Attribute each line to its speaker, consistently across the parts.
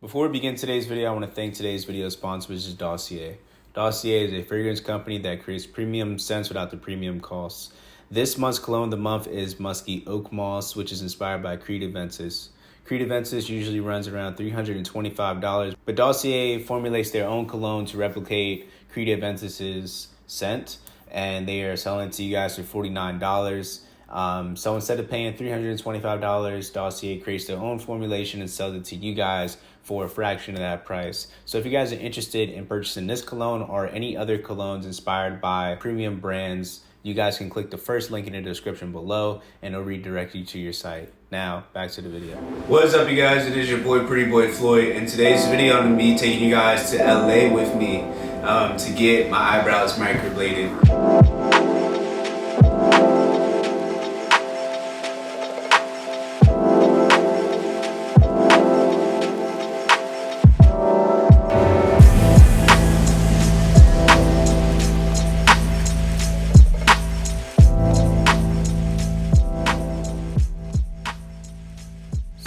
Speaker 1: Before we begin today's video, I want to thank today's video sponsor, which is Doisser. Doisser is a fragrance company that creates premium scents without the premium costs. This month's cologne of the month is Musky Oak Moss, which is inspired by Creed Aventus. Creed Aventus usually runs around $325, but Doisser formulates their own cologne to replicate Creed Aventus's scent, and they are selling it to you guys for $49. So instead of paying $325, Doisser creates their own formulation and sells it to you guys for a fraction of that price. So if you guys are interested in purchasing this cologne or any other colognes inspired by premium brands, you guys can click the first link in the description below and it'll redirect you to your site. Now, back to the video. What's up, you guys? It is your boy, Pretty Boy Floyd. In today's video, I'm gonna be taking you guys to LA with me to get my eyebrows microbladed.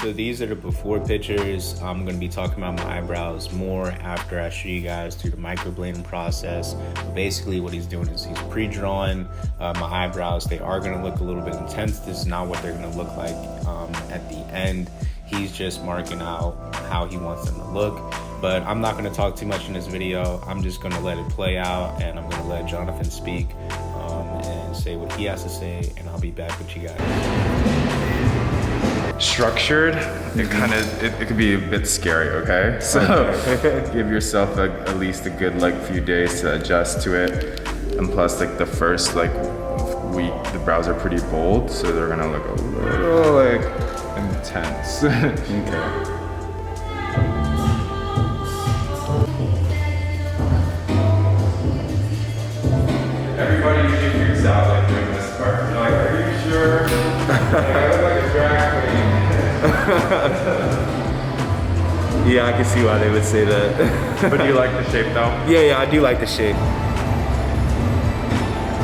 Speaker 1: So these are the before pictures. I'm going to be talking about my eyebrows more after I show you guys through the microblading process. But basically what he's doing is he's pre-drawing my eyebrows. They are going to look a little bit intense. This is not what they're going to look like at the end. He's just marking out how he wants them to look. But I'm not going to talk too much in this video. I'm just going to let it play out, and I'm going to let Jonathan speak and say what he has to say, and I'll be back with you guys.
Speaker 2: Structured, it could be a bit scary, okay? So give yourself at least a good few days to adjust to it. And plus the first week, the brows are pretty bold, so they're gonna look a little intense. Okay. Everybody usually freaks out doing this part. They're like, are you sure? I look like a drag queen.
Speaker 1: Yeah, I can see why they would say that.
Speaker 2: But do you like the shape though?
Speaker 1: Yeah, I do like the shape.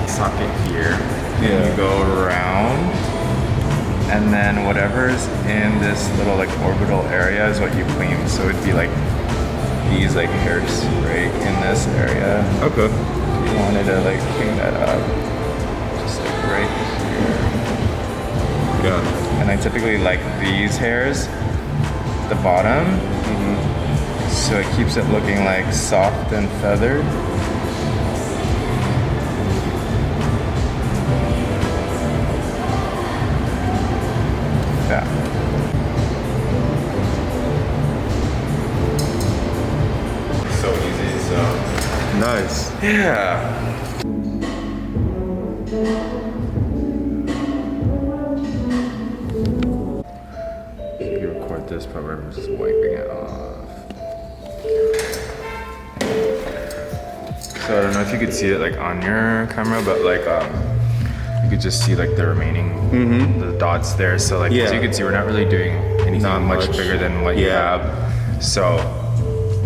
Speaker 2: Socket here. Yeah. You go around, and then whatever's in this little orbital area is what you clean. So it'd be these hairs right in this area.
Speaker 1: Okay.
Speaker 2: If you wanted to clean that up, just right here.
Speaker 1: Gotcha.
Speaker 2: And I typically like these hairs, the bottom, so it keeps it looking soft and feathered. Yeah. So easy, so.
Speaker 1: Nice.
Speaker 2: Yeah. This part where I'm just wiping it off. So I don't know if you could see it on your camera, but you could just see the remaining the dots there. So as you can see, we're not really doing anything much bigger than what you have. So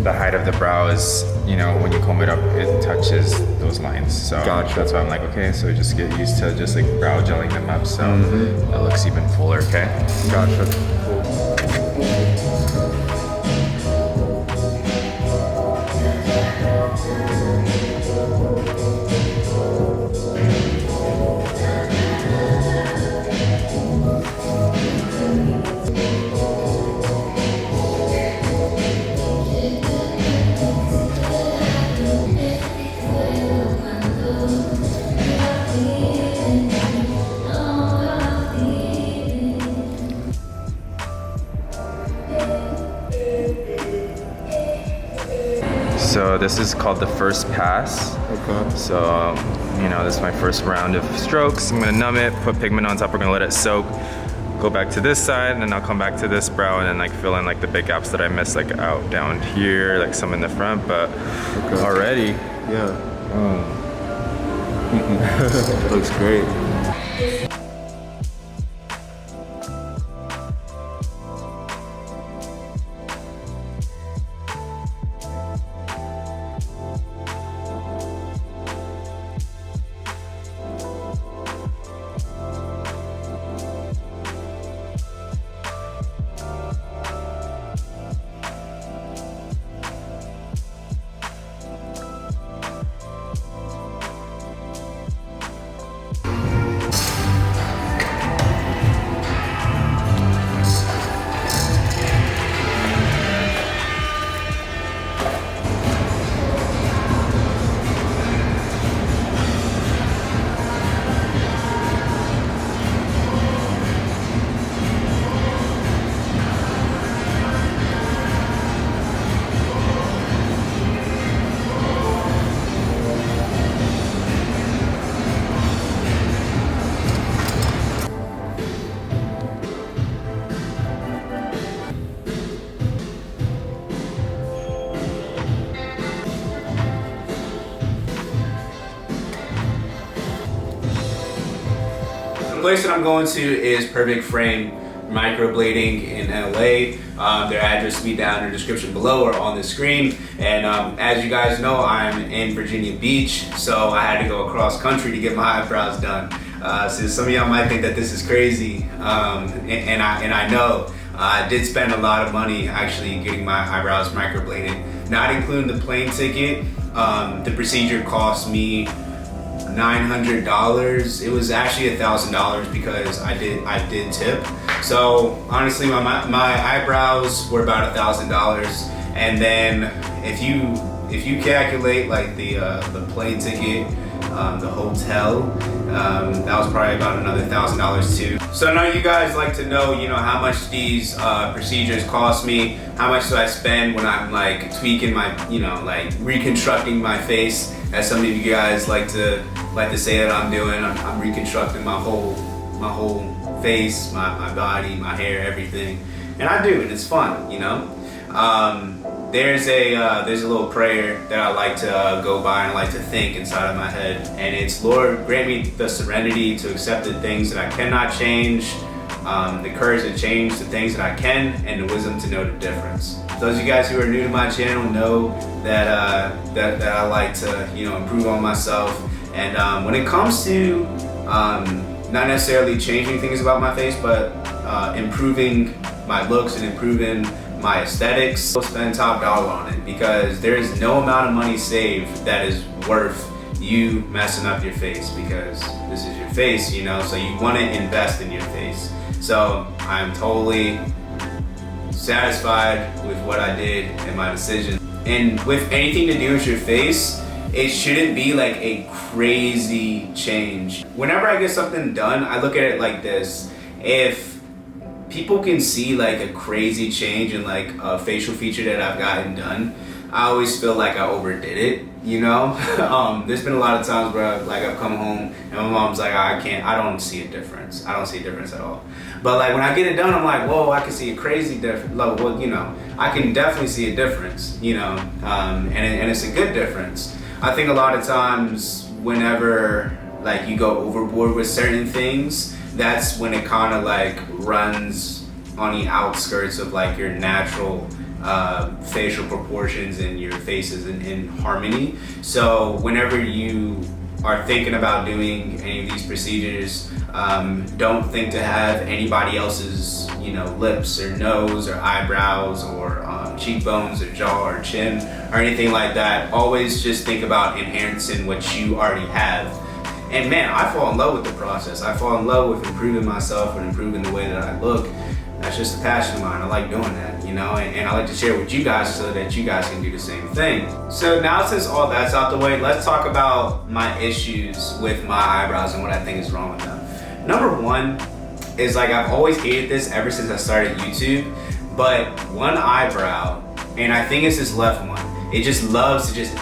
Speaker 2: the height of the brow is, when you comb it up, it touches those lines. So
Speaker 1: gotcha.
Speaker 2: That's why I'm okay, so just get used to just brow gelling them up so it looks even fuller, okay?
Speaker 1: Gotcha. Cool.
Speaker 2: So this is called the first pass.
Speaker 1: Okay.
Speaker 2: So, this is my first round of strokes. I'm gonna numb it, put pigment on top, we're gonna let it soak. Go back to this side, and then I'll come back to this brow and then fill in the big gaps that I missed out down here, some in the front, but already.
Speaker 1: Yeah. Looks great. place that I'm going to is PerfectFrame Microblading in LA. Their address will be down in the description below or on the screen. And as you guys know, I'm in Virginia Beach, so I had to go across country to get my eyebrows done. So some of y'all might think that this is crazy, and I know. I did spend a lot of money actually getting my eyebrows microbladed, not including the plane ticket. The procedure cost me $900. It was actually $1,000 because I did tip. So honestly, my eyebrows were about $1,000, and then if you calculate like the plane ticket, the hotel, that was probably about another $1,000 too. So I know you guys like to know, how much these procedures cost me. How much do I spend when I'm like tweaking my, like reconstructing my face, as some of you guys like to say that I'm doing. I'm reconstructing my whole face, my body, my hair, everything, and I do, and it's fun, There's a little prayer that I like to go by and I like to think inside of my head, and it's, Lord, grant me the serenity to accept the things that I cannot change, the courage to change the things that I can, and the wisdom to know the difference. Those of you guys who are new to my channel know that I like to improve on myself, and when it comes to not necessarily changing things about my face, but improving my looks and improving my aesthetics, I'll spend top dollar on it, because there is no amount of money saved that is worth you messing up your face, because this is your face, so you want to invest in your face. So I'm totally satisfied with what I did and my decision. And with anything to do with your face, it shouldn't be like a crazy change. Whenever I get something done, I look at it like this. If people can see like a crazy change in like a facial feature that I've gotten done, I always feel like I overdid it, There's been a lot of times where I've come home and my mom's like, I don't see a difference. I don't see a difference at all. But like when I get it done, I'm like, whoa, I can see a crazy difference. Well, I can definitely see a difference, and it's a good difference. I think a lot of times whenever like you go overboard with certain things, that's when it kind of like runs on the outskirts of like your natural facial proportions, and your face is in harmony. So whenever you are thinking about doing any of these procedures, don't think to have anybody else's lips or nose or eyebrows or cheekbones or jaw or chin or anything like that. Always just think about enhancing what you already have. And man, I fall in love with the process. I fall in love with improving myself and improving the way that I look. That's just a passion of mine. I like doing that, and I like to share with you guys so that you guys can do the same thing. So now, since all that's out the way, let's talk about my issues with my eyebrows and what I think is wrong with them. Number one is, like, I've always hated this ever since I started YouTube, but one eyebrow, and I think it's this left one, it just loves to just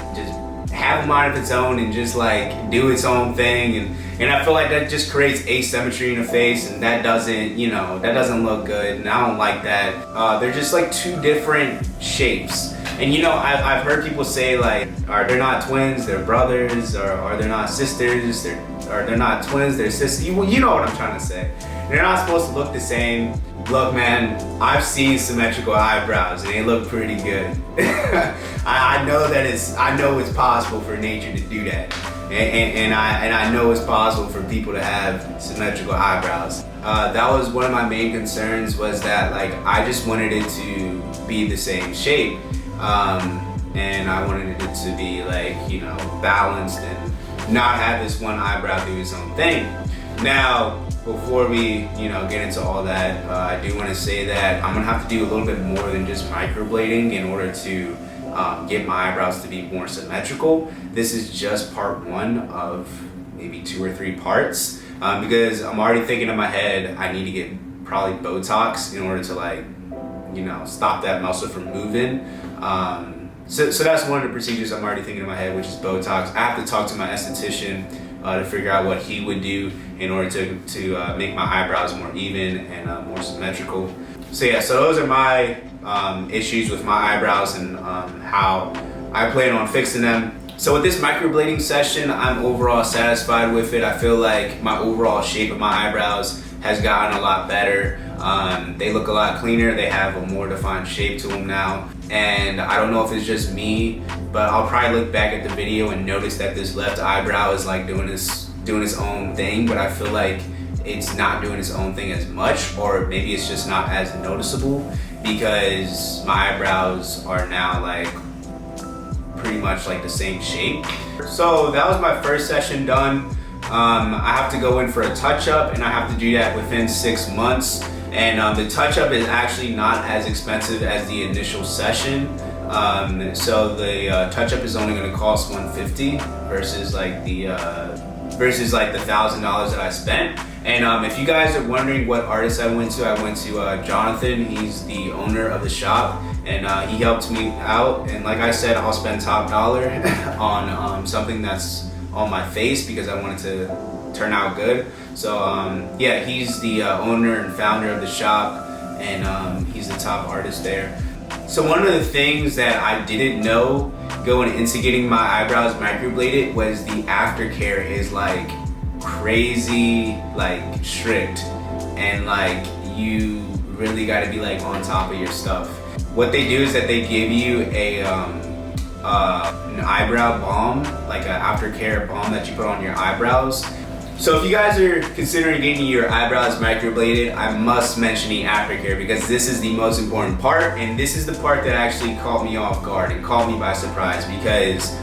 Speaker 1: have a mind of its own and just like do its own thing, and I feel like that just creates asymmetry in the face, and that doesn't that doesn't look good, and I don't like that. They're just like two different shapes, and I've heard people say like, are they not twins, they're brothers, or are they not sisters, they're not twins, they're sisters. You know what I'm trying to say. They're not supposed to look the same. Look, man, I've seen symmetrical eyebrows and they look pretty good. I know it's possible for nature to do that, and I know it's possible for people to have symmetrical eyebrows. That was one of my main concerns, was that like I just wanted it to be the same shape, and I wanted it to be like balanced and not have this one eyebrow do its own thing. Now, before we get into all that, I do want to say that I'm gonna have to do a little bit more than just microblading in order to get my eyebrows to be more symmetrical. This is just part one of maybe 2 or 3 parts, because I'm already thinking in my head I need to get probably botox in order to like stop that muscle from moving. So that's one of the procedures I'm already thinking in my head, which is botox. I have to talk to my aesthetician to figure out what he would do in order to make my eyebrows more even and more symmetrical. So yeah, so those are my issues with my eyebrows and how I plan on fixing them. So with this microblading session, I'm overall satisfied with it. I feel like my overall shape of my eyebrows has gotten a lot better. They look a lot cleaner. They have a more defined shape to them now. And I don't know if it's just me, but I'll probably look back at the video and notice that this left eyebrow is like doing its own thing, but I feel like it's not doing its own thing as much, or maybe it's just not as noticeable because my eyebrows are now like pretty much like the same shape. So that was my first session done. I have to go in for a touch-up, and I have to do that within 6 months. And the touch-up is actually not as expensive as the initial session. So the touch-up is only going to cost $150 versus like the $1,000 that I spent. And if you guys are wondering what artist I went to Jonathan. He's the owner of the shop, and he helped me out. And like I said, I'll spend top dollar on something that's on my face because I want it to turn out good. So yeah, he's the owner and founder of the shop, and he's the top artist there. So one of the things that I didn't know going into getting my eyebrows microbladed was the aftercare is like crazy, like strict, and like you really got to be like on top of your stuff. What they do is that they give you an eyebrow balm, like an aftercare balm that you put on your eyebrows. So if you guys are considering getting your eyebrows microbladed, I must mention the aftercare because this is the most important part, and this is the part that actually caught me off guard and caught me by surprise, because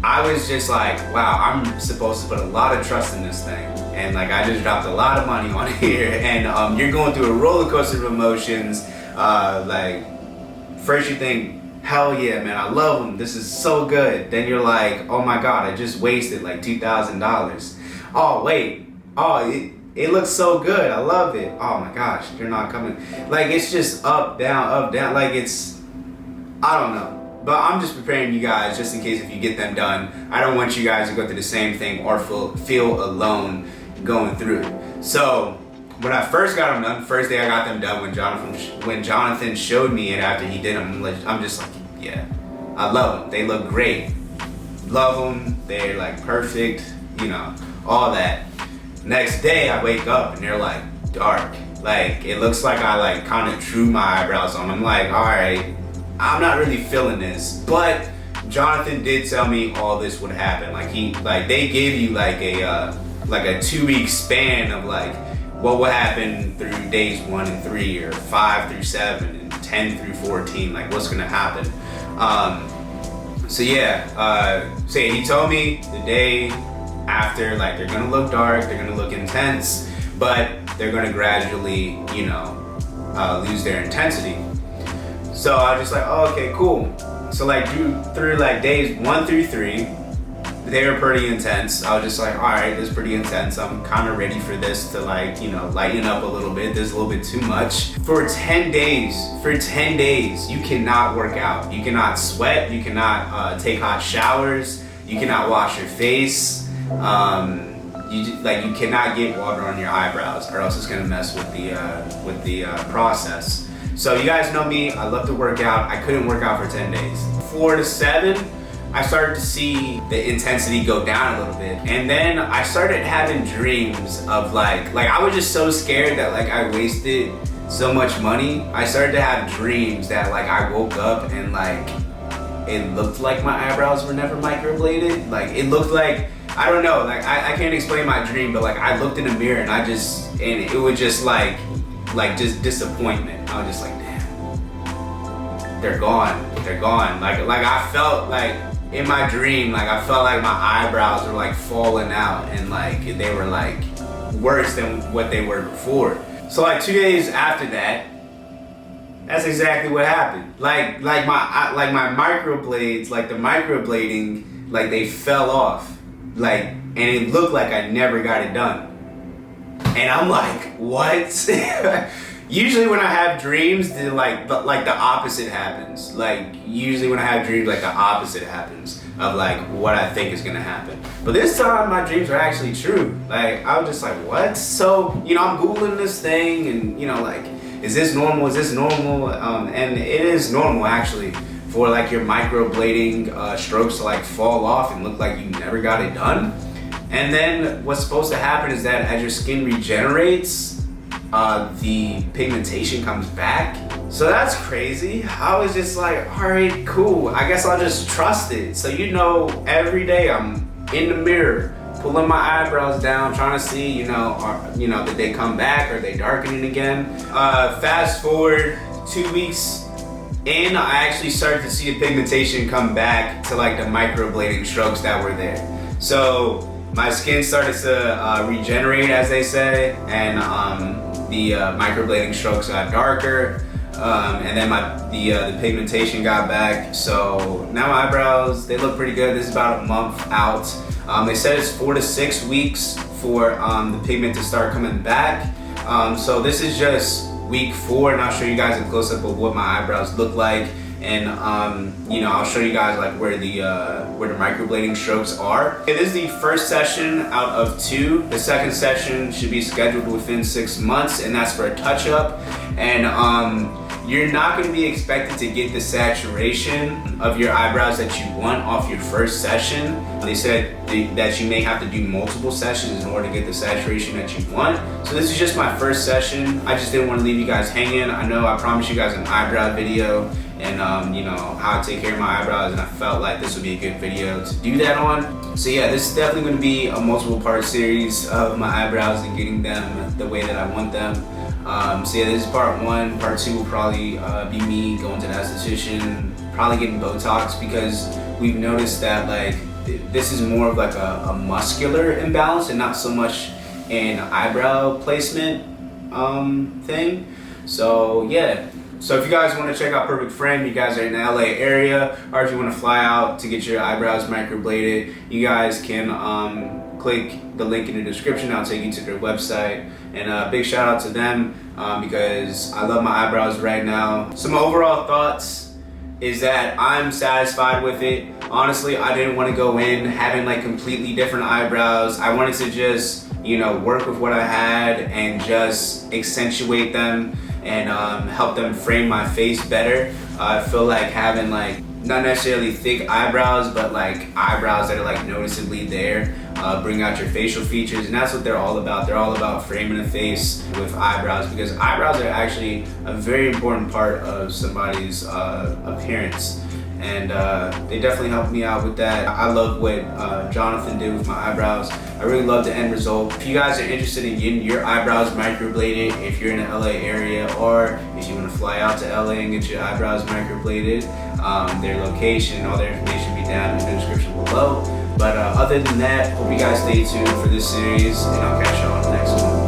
Speaker 1: I was just like, wow, I'm supposed to put a lot of trust in this thing, and like I just dropped a lot of money on here, and you're going through a roller coaster of emotions. Like first you think, hell yeah, man, I love them, this is so good. Then you're like, oh my god, I just wasted like $2,000. Oh wait, oh it looks so good, I love it. Oh my gosh, you're not coming. Like it's just up, down, like it's, I don't know. But I'm just preparing you guys just in case if you get them done. I don't want you guys to go through the same thing or feel alone going through it. So when I first got them done, first day I got them done, when Jonathan showed me it after he did them, I'm just like, yeah, I love them. They look great. Love them. They're like perfect, you know, all that. Next day I wake up and they're like dark. Like it looks like I like kind of drew my eyebrows on. I'm like, all right, I'm not really feeling this. But Jonathan did tell me all this would happen. Like they give you like a 2-week span of like what will happen through days 1 and 3, or 5 through 7, and 10 through 14. Like what's gonna happen. So yeah, so he told me the day after, like they're gonna look dark, they're gonna look intense, but they're gonna gradually, you know, lose their intensity. So I was just like, oh, okay, cool. So like through like days 1 through 3, they were pretty intense. I was just like, all right, this is pretty intense. I'm kind of ready for this to like, you know, lighten up a little bit. There's a little bit too much. For 10 days, you cannot work out. You cannot sweat. You cannot take hot showers. You cannot wash your face. You cannot get water on your eyebrows, or else it's gonna mess with the process. So you guys know me, I love to work out. I couldn't work out for 10 days. 4 to 7, I started to see the intensity go down a little bit. And then I started having dreams of like I was just so scared that like I wasted so much money. I started to have dreams that like I woke up and like it looked like my eyebrows were never microbladed. Like it looked like, I don't know, like I can't explain my dream, but like I looked in the mirror and it was just like just disappointment. I was just like, damn, they're gone. Like I felt like in my dream, like I felt like my eyebrows were like falling out, and like they were like worse than what they were before. So like 2 days after that, that's exactly what happened. Like my microblades, like the microblading, like they fell off. Like, and it looked like I never got it done. And I'm like, what? Usually when I have dreams, like the opposite happens. Like usually when I have dreams, like the opposite happens of like what I think is gonna happen. But this time my dreams are actually true. Like I was just like, what? So, you know, I'm Googling this thing and, you know, like, is this normal? Is this normal? And it is normal actually for like your microblading strokes to like fall off and look like you never got it done. And then what's supposed to happen is that as your skin regenerates, the pigmentation comes back. So that's crazy. I was just like, all right, cool. I guess I'll just trust it. So you know, every day I'm in the mirror, pulling my eyebrows down, trying to see, did they come back? Are they darkening again? Fast forward 2 weeks in, I actually started to see the pigmentation come back to like the microblading strokes that were there. So my skin started to regenerate, as they say, and the microblading strokes got darker, and then the pigmentation got back. So now my eyebrows, they look pretty good. This is about a month out. They said it's 4 to 6 weeks for the pigment to start coming back. So this is just week 4, and I'll show you guys a close-up of what my eyebrows look like. And I'll show you guys like where the microblading strokes are. Okay, this is the first session out of 2. The second session should be scheduled within 6 months, and that's for a touch-up. And you're not going to be expected to get the saturation of your eyebrows that you want off your first session. They said that you may have to do multiple sessions in order to get the saturation that you want. So this is just my first session. I just didn't want to leave you guys hanging. I know I promised you guys an eyebrow video and how I take care of my eyebrows, and I felt like this would be a good video to do that on. So yeah, this is definitely going to be a multiple part series of my eyebrows and getting them the way that I want them. So yeah, this is part 1. Part 2 will probably be me going to the aesthetician, probably getting botox, because we've noticed that like this is more of like a muscular imbalance and not so much an eyebrow placement thing. So yeah. So if you guys want to check out Perfect Frame, you guys are in the LA area, or if you want to fly out to get your eyebrows microbladed, you guys can click the link in the description. I'll take you to their website. And big shout out to them because I love my eyebrows right now. So my overall thoughts is that I'm satisfied with it. Honestly, I didn't want to go in having like completely different eyebrows. I wanted to just, work with what I had and just accentuate them and help them frame my face better. I feel like having like not necessarily thick eyebrows, but like eyebrows that are like noticeably there, bring out your facial features, and that's what they're all about. They're all about framing the face with eyebrows, because eyebrows are actually a very important part of somebody's appearance. And they definitely helped me out with that. I love what Jonathan did with my eyebrows. I really love the end result. If you guys are interested in getting your eyebrows microbladed, if you're in the LA area, or if you want to fly out to LA and get your eyebrows microbladed, their location, all their information will be down in the description below. But other than that, hope you guys stay tuned for this series, and I'll catch you on the next one.